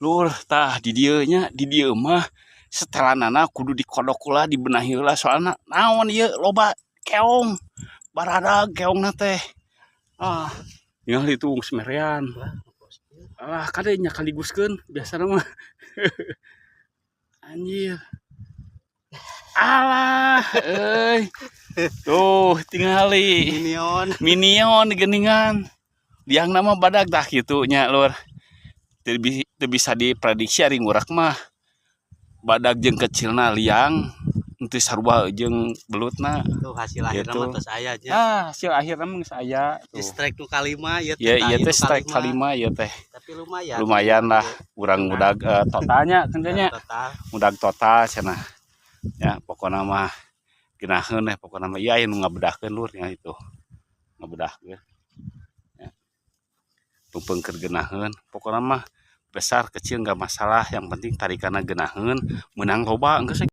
Lur tah di dieu mah setelanana kudu dikodok heula dibenahi heula soalna naon ieu loba keong baradag keongna teh ningali itu semerean kadenya kaliguskeun biasana mah anjir alah tuh tingali minion geuningan liang nama badag tah kitu nya lur teu bisa diprediksi ari ngurak mah badag jeung kecilna liang teu sarua jeung belutna tuh hasil akhirna mah tos aya nya hasil akhirna mah geus aya tuh strike nu kalima ieu teh ieu teh strike kalima ieu teh tapi lumayan lah urang budak totalnya tentunya budak total cenah ya pokona mah geunaheun pokona mah ieu aya nu ngabedahkeun lur nya itu ngabedahkeun ya tumpengkeun geunaheun pokona mah besar kecil enggak masalah yang penting tarikanna geunaheun menang loba enggeus